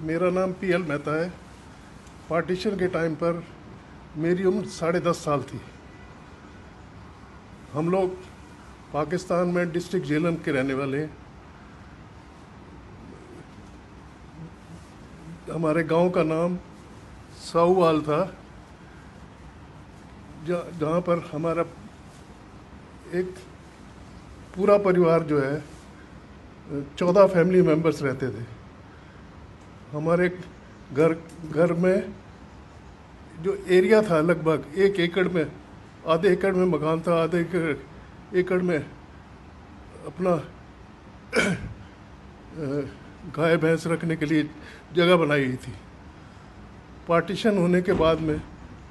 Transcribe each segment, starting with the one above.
मेरा नाम पीएल मेहता है। पार्टीशन के टाइम पर मेरी उम्र 10.5 साल थी। हम लोग पाकिस्तान में डिस्ट्रिक्ट झेलम के रहने वाले हैं। हमारे गांव का नाम साहूवाल था, जहाँ पर हमारा एक पूरा परिवार जो है 14 फैमिली मेंबर्स रहते थे। हमारे घर में जो एरिया था लगभग 1 एकड़ में, आधे एकड़ में मकान था, आधे एकड़ में अपना गाय भैंस रखने के लिए जगह बनाई गई थी। पार्टीशन होने के बाद में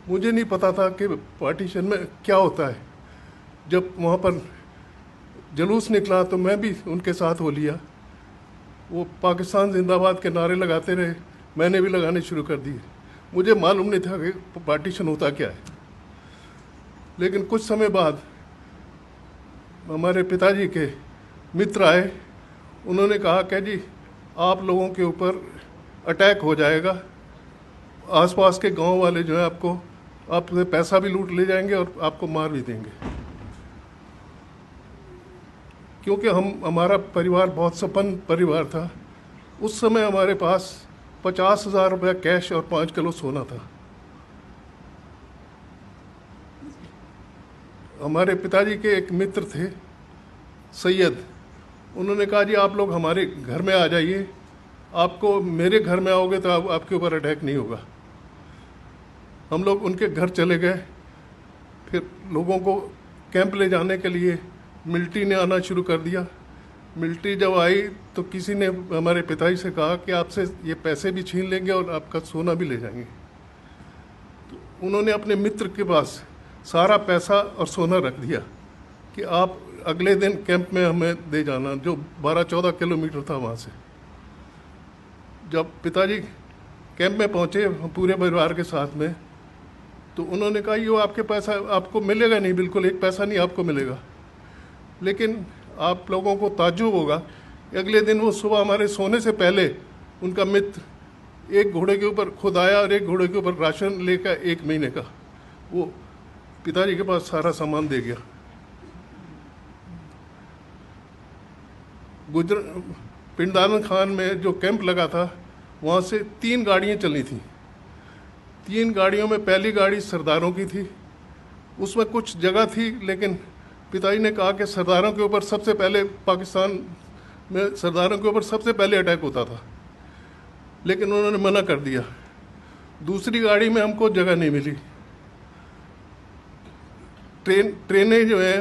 मुझे नहीं पता था कि पार्टीशन में क्या होता है। जब वहाँ पर जुलूस निकला तो मैं भी उनके साथ हो लिया। वो पाकिस्तान जिंदाबाद के नारे लगाते रहे, मैंने भी लगाने शुरू कर दिए। मुझे मालूम नहीं था कि पार्टीशन होता क्या है। लेकिन कुछ समय बाद हमारे पिताजी के मित्र आए। उन्होंने कहा कि जी आप लोगों के ऊपर अटैक हो जाएगा, आसपास के गांव वाले जो है आपसे पैसा भी लूट ले जाएंगे और आपको मार भी देंगे। क्योंकि हमारा परिवार बहुत संपन्न परिवार था। उस समय हमारे पास 50,000 रुपया कैश और 5 किलो सोना था। हमारे पिताजी के एक मित्र थे सैयद, उन्होंने कहा जी आप लोग हमारे घर में आ जाइए, आपको मेरे घर में आओगे तो आपके ऊपर अटैक नहीं होगा। हम लोग उनके घर चले गए। फिर लोगों को कैंप ले जाने के लिए मिलिट्री ने आना शुरू कर दिया। मिलिट्री जब आई तो किसी ने हमारे पिताजी से कहा कि आपसे ये पैसे भी छीन लेंगे और आपका सोना भी ले जाएंगे। तो उन्होंने अपने मित्र के पास सारा पैसा और सोना रख दिया कि आप अगले दिन कैंप में हमें दे जाना, जो 12-14 किलोमीटर था वहाँ से। जब पिताजी कैंप में पहुँचे पूरे परिवार के साथ में, तो उन्होंने कहा ये आपके पैसा आपको मिलेगा नहीं, बिल्कुल एक पैसा नहीं आपको मिलेगा। लेकिन आप लोगों को ताज्जुब होगा, अगले दिन वो सुबह हमारे सोने से पहले उनका मित्र एक घोड़े के ऊपर खुद आया और एक घोड़े के ऊपर राशन लेकर 1 महीने का वो पिताजी के पास सारा सामान दे गया। पिंडानन खान में जो कैंप लगा था वहाँ से 3 गाड़ियाँ चली थी। 3 गाड़ियों में पहली गाड़ी सरदारों की थी। उसमें कुछ जगह थी, लेकिन पिताजी ने कहा कि सरदारों के ऊपर सबसे पहले, पाकिस्तान में सरदारों के ऊपर सबसे पहले अटैक होता था, लेकिन उन्होंने मना कर दिया। दूसरी गाड़ी में हमको जगह नहीं मिली। ट्रेनें जो है,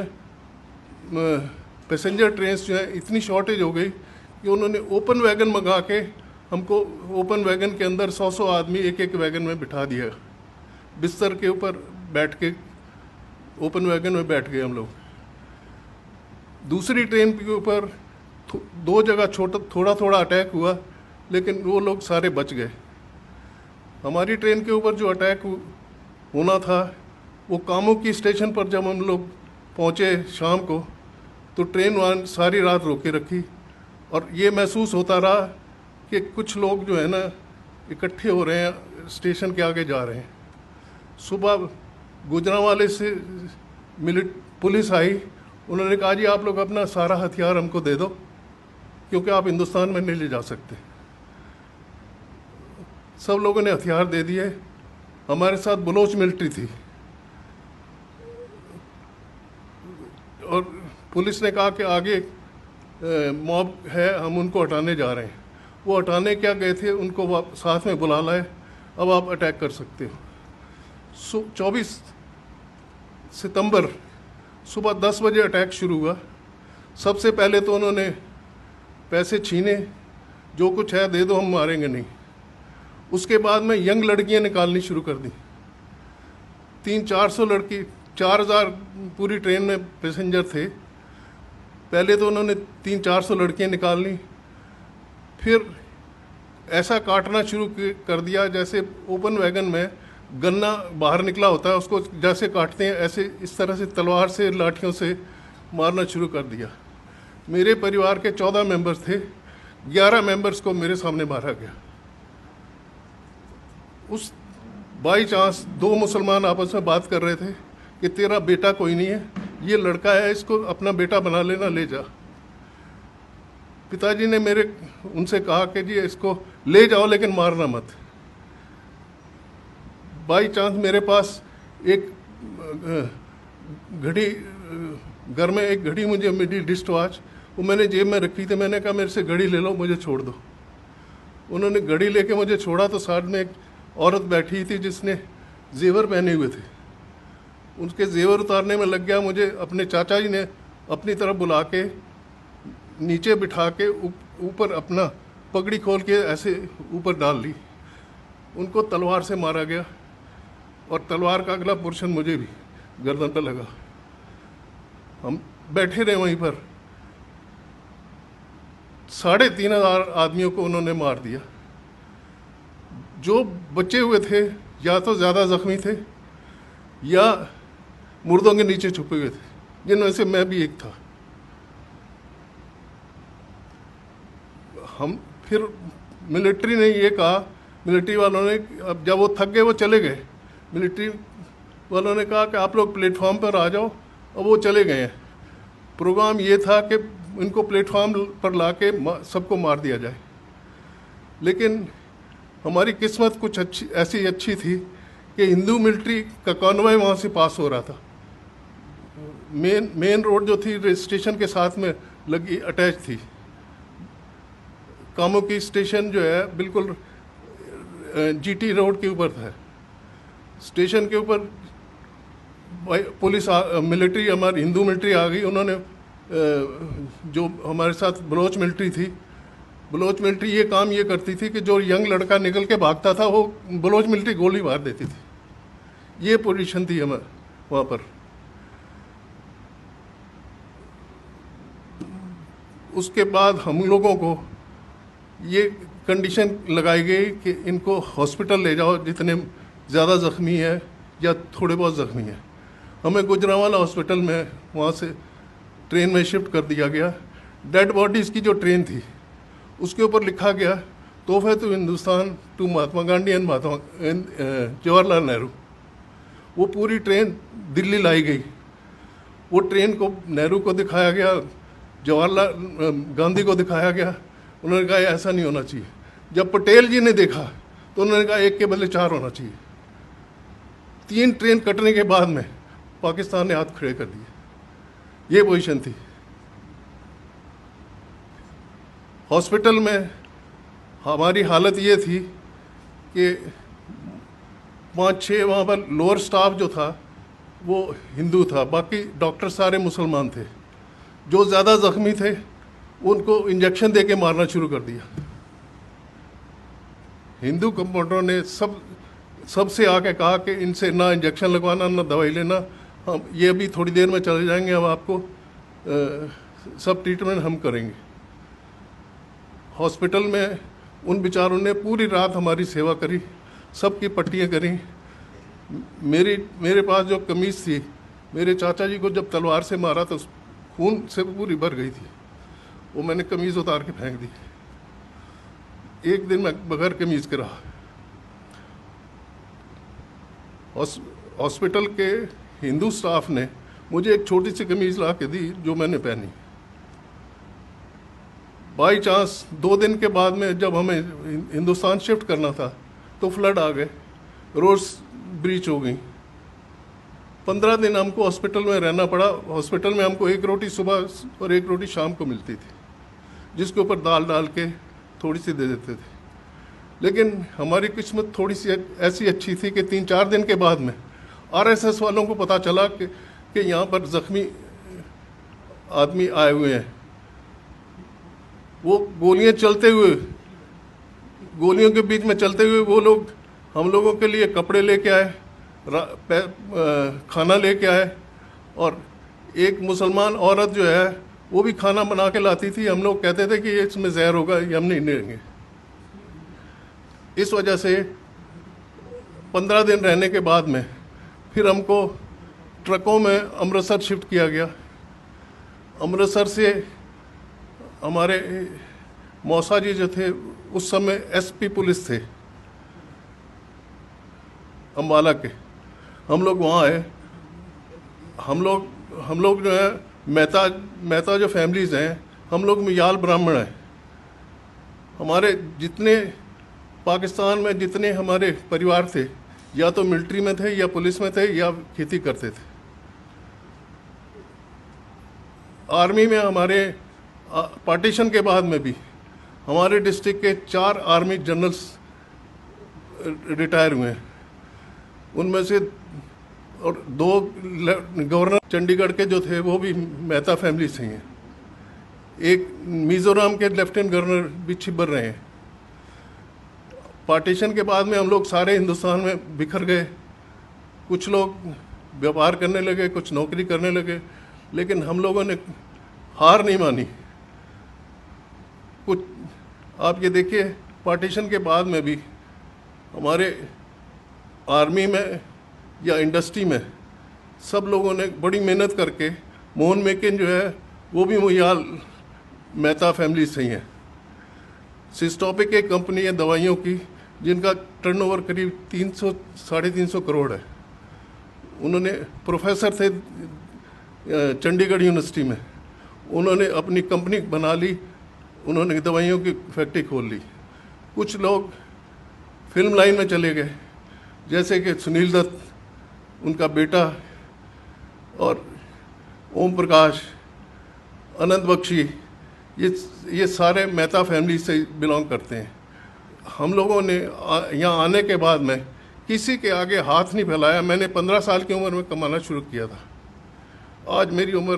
पैसेंजर ट्रेन जो है, इतनी शॉर्टेज हो गई कि उन्होंने ओपन वैगन मंगा के हमको ओपन वैगन के अंदर 100 आदमी एक वैगन में बिठा दिया। बिस्तर के ऊपर बैठ के ओपन वैगन में बैठ गए हम लोग। दूसरी ट्रेन के ऊपर 2 जगह थोड़ा थोड़ा अटैक हुआ, लेकिन वो लोग सारे बच गए। हमारी ट्रेन के ऊपर जो अटैक होना था, वो कामों की स्टेशन पर जब हम लोग पहुँचे शाम को, तो ट्रेन वहाँ सारी रात रोके रखी और ये महसूस होता रहा कि कुछ लोग जो है ना इकट्ठे हो रहे हैं, स्टेशन के आगे जा रहे हैं। सुबह गुजरांवाले से पुलिस आई। उन्होंने कहा जी आप लोग अपना सारा हथियार हमको दे दो, क्योंकि आप हिंदुस्तान में नहीं ले जा सकते। सब लोगों ने हथियार दे दिए। हमारे साथ बलोच मिलिट्री थी और पुलिस ने कहा कि आगे मॉब है, हम उनको हटाने जा रहे हैं। वो हटाने क्या गए थे, उनको साथ में बुला लाए, अब आप अटैक कर सकते हो। 24 सितंबर सुबह 10 बजे अटैक शुरू हुआ। सबसे पहले तो उन्होंने पैसे छीने, जो कुछ है दे दो, हम मारेंगे नहीं। उसके बाद में यंग लड़कियां निकालनी शुरू कर दी। 300-400 लड़की, 4000 पूरी ट्रेन में पैसेंजर थे। पहले तो उन्होंने 300-400 लड़कियां निकालनी, फिर ऐसा काटना शुरू कर दिया जैसे ओपन वैगन में गन्ना बाहर निकला होता है, उसको जैसे काटते हैं ऐसे इस तरह से तलवार से, लाठियों से मारना शुरू कर दिया। मेरे परिवार के 14 मेंबर्स थे, 11 मेंबर्स को मेरे सामने मारा गया। उस बाई चांस दो मुसलमान आपस में बात कर रहे थे कि तेरा बेटा कोई नहीं है, ये लड़का है, इसको अपना बेटा बना लेना, ले जा। पिताजी ने मेरे उनसे कहा कि जी इसको ले जाओ लेकिन मारना मत। बाई चांस मेरे पास एक घड़ी, घर में एक घड़ी मुझे मिली, डिस्ट वॉच, वो मैंने जेब में रखी थी। मैंने कहा मेरे से घड़ी ले लो, मुझे छोड़ दो। उन्होंने घड़ी लेके मुझे छोड़ा तो साथ में एक औरत बैठी थी जिसने जेवर पहने हुए थे, उनके जेवर उतारने में लग गया। मुझे अपने चाचा जी ने अपनी तरफ बुला के नीचे बिठा के ऊपर अपना पगड़ी खोल के ऐसे ऊपर डाल ली। उनको तलवार से मारा गया और तलवार का अगला पोर्शन मुझे भी गर्दन पर लगा। हम बैठे रहे वहीं पर। 3,500 आदमियों को उन्होंने मार दिया। जो बचे हुए थे या तो ज़्यादा जख्मी थे या मुर्दों के नीचे छुपे हुए थे, जिनमें से मैं भी एक था। हम फिर मिलिट्री ने ये कहा, मिलिट्री वालों ने, अब जब वो थक गए वो चले गए, मिलिट्री वालों ने कहा कि आप लोग प्लेटफॉर्म पर आ जाओ, और वो चले गए हैं। प्रोग्राम ये था कि इनको प्लेटफॉर्म पर लाके सबको मार दिया जाए। लेकिन हमारी किस्मत कुछ ऐसी अच्छी थी कि हिंदू मिलिट्री का कॉन्वॉय वहाँ से पास हो रहा था। मेन रोड जो थी स्टेशन के साथ में लगी, अटैच थी। कामुकी स्टेशन जो है बिल्कुल जीटी रोड के ऊपर था। स्टेशन के ऊपर पुलिस मिलिट्री, हमारी हिंदू मिलिट्री आ गई। उन्होंने जो हमारे साथ बलोच मिलिट्री थी, बलोच मिलिट्री ये काम ये करती थी कि जो यंग लड़का निकल के भागता था वो बलोच मिलिट्री गोली मार देती थी। ये पोजीशन थी हमारे वहाँ पर। उसके बाद हम लोगों को ये कंडीशन लगाई गई कि इनको हॉस्पिटल ले जाओ जितने ज़्यादा ज़ख्मी है या थोड़े बहुत ज़ख्मी है। हमें गुजरांवाला हॉस्पिटल में वहाँ से ट्रेन में शिफ्ट कर दिया गया। डेड बॉडीज़ की जो ट्रेन थी उसके ऊपर लिखा गया तोहफे to Hindustan to Mahatma Gandhi and Jawaharlal Nehru. वो पूरी ट्रेन दिल्ली लाई गई। वो ट्रेन को नेहरू को दिखाया गया, जवाहरलाल गांधी को दिखाया गया। उन्होंने कहा ऐसा नहीं होना चाहिए। जब पटेल जी ने देखा तो उन्होंने कहा एक के बदले 4 होना चाहिए। 3 ट्रेन कटने के बाद में पाकिस्तान ने हाथ खड़े कर दिए। ये पोजीशन थी। हॉस्पिटल में हमारी हालत ये थी कि 5-6 वहाँ पर लोअर स्टाफ जो था वो हिंदू था, बाकी डॉक्टर सारे मुसलमान थे। जो ज़्यादा ज़ख्मी थे उनको इंजेक्शन दे के मारना शुरू कर दिया। हिंदू कंपाउंडरों ने सबसे आके कहा कि इनसे ना इंजेक्शन लगवाना ना दवाई लेना, हम ये अभी थोड़ी देर में चले जाएंगे, हम आपको सब ट्रीटमेंट हम करेंगे। हॉस्पिटल में उन बेचारों ने पूरी रात हमारी सेवा करी, सबकी पट्टियाँ करी। मेरे पास जो कमीज़ थी, मेरे चाचा जी को जब तलवार से मारा तो खून से पूरी भर गई थी। वो मैंने कमीज़ उतार के फेंक दी। एक दिन मैं बगैर कमीज़ के रहा। हॉस्पिटल के हिंदू स्टाफ ने मुझे एक छोटी सी कमीज़ ला के दी जो मैंने पहनी। बाई चांस 2 दिन के बाद में जब हमें हिंदुस्तान शिफ्ट करना था तो फ्लड आ गए, रोड्स ब्रीच हो गई। 15 दिन हमको हॉस्पिटल में रहना पड़ा। हॉस्पिटल में हमको 1 रोटी सुबह और 1 रोटी शाम को मिलती थी, जिसके ऊपर दाल डाल के थोड़ी सी दे देते थे। लेकिन हमारी किस्मत थोड़ी सी ऐसी अच्छी थी कि 3-4 दिन के बाद में आरएसएस वालों को पता चला कि यहाँ पर ज़ख्मी आदमी आए हुए हैं। वो गोलियां चलते हुए, गोलियों के बीच में चलते हुए वो लोग हम लोगों के लिए कपड़े लेके आए, खाना लेके आए, और एक मुसलमान औरत जो है वो भी खाना बना के लाती थी। हम लोग कहते थे कि ये इसमें जहर होगा, ये हम नहीं लेंगे। इस वजह से 15 दिन रहने के बाद में फिर हमको ट्रकों में अमृतसर शिफ्ट किया गया। अमृतसर से हमारे मौसा जी जो थे उस समय एसपी पुलिस थे, अम्बाला के, हम लोग वहाँ आए। हम लोग जो है मेहता जो फैमिलीज़ हैं, हम लोग मियाल ब्राह्मण हैं। हमारे जितने पाकिस्तान में जितने हमारे परिवार थे, या तो मिलिट्री में थे या पुलिस में थे या खेती करते थे। आर्मी में हमारे पार्टीशन के बाद में भी हमारे डिस्ट्रिक्ट के 4 आर्मी जनरल्स रिटायर हुए हैं। उनमें से और 2 गवर्नर चंडीगढ़ के जो थे वो भी मेहता फैमिली से हैं। एक मिज़ोरम के लेफ्टिनेंट गवर्नर भी छिबर रहे हैं। पार्टीशन के बाद में हम लोग सारे हिंदुस्तान में बिखर गए। कुछ लोग व्यापार करने लगे, कुछ नौकरी करने लगे, लेकिन हम लोगों ने हार नहीं मानी। कुछ आप ये देखिए, पार्टीशन के बाद में भी हमारे आर्मी में या इंडस्ट्री में सब लोगों ने बड़ी मेहनत करके, मोहन मेकिन जो है वो भी मुयाल मेहता फैमिली से ही है। सिस्टोपिक एक कंपनी है दवाइयों की, जिनका टर्नओवर करीब 300-350 करोड़ है। उन्होंने प्रोफेसर थे चंडीगढ़ यूनिवर्सिटी में, उन्होंने अपनी कंपनी बना ली, उन्होंने दवाइयों की फैक्ट्री खोल ली। कुछ लोग फिल्म लाइन में चले गए, जैसे कि सुनील दत्त, उनका बेटा, और ओम प्रकाश, अनंत बख्शी, ये सारे मेहता फैमिली से बिलोंग करते हैं। हम लोगों ने यहाँ आने के बाद में किसी के आगे हाथ नहीं फैलाया। मैंने 15 साल की उम्र में कमाना शुरू किया था। आज मेरी उम्र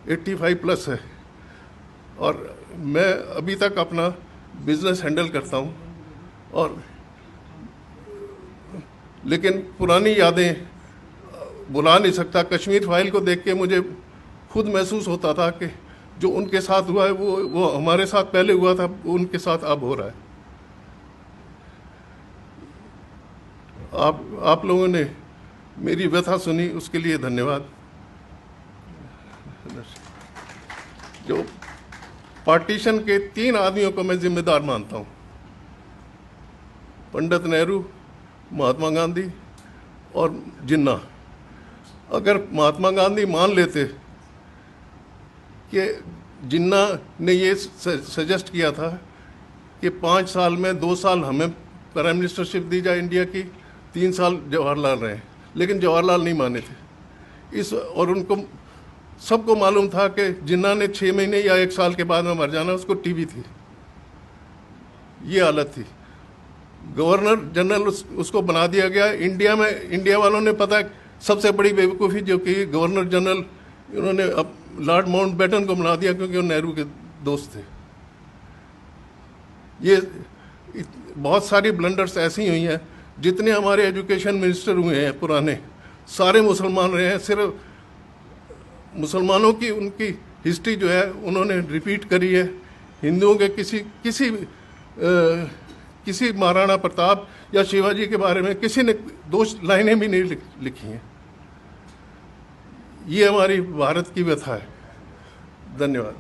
85 प्लस है और मैं अभी तक अपना बिजनेस हैंडल करता हूँ। और लेकिन पुरानी यादें भुला नहीं सकता। कश्मीर फाइल को देख के मुझे खुद महसूस होता था कि जो उनके साथ हुआ है वो हमारे साथ पहले हुआ था, उनके साथ अब हो रहा है। आप लोगों ने मेरी व्यथा सुनी, उसके लिए धन्यवाद। जो पार्टीशन के 3 आदमियों को मैं जिम्मेदार मानता हूं, पंडित नेहरू, महात्मा गांधी और जिन्ना। अगर महात्मा गांधी मान लेते कि जिन्ना ने ये सजेस्ट किया था कि 5 साल में 2 साल हमें प्राइम मिनिस्टरशिप दी जाए इंडिया की, 3 साल जवाहरलाल रहे, लेकिन जवाहरलाल नहीं माने थे। और उनको सबको मालूम था कि जिन्ना ने 6 महीने या 1 साल के बाद में मर जाना, उसको टीबी थी। ये हालत थी। गवर्नर जनरल उसको बना दिया गया। इंडिया वालों ने पता सबसे बड़ी बेवकूफ़ी जो कि गवर्नर जनरल उन्होंने अब लॉर्ड माउंटबेटन को बना दिया, क्योंकि वो नेहरू के दोस्त थे। ये बहुत सारी ब्लंडर्स ऐसी हुई हैं। जितने हमारे एजुकेशन मिनिस्टर हुए हैं पुराने, सारे मुसलमान रहे हैं। सिर्फ मुसलमानों की उनकी हिस्ट्री जो है उन्होंने रिपीट करी है। हिंदुओं के किसी महाराणा प्रताप या शिवाजी के बारे में किसी ने 2 लाइनें भी नहीं लिखी हैं। ये हमारी भारत की व्यथा है। धन्यवाद।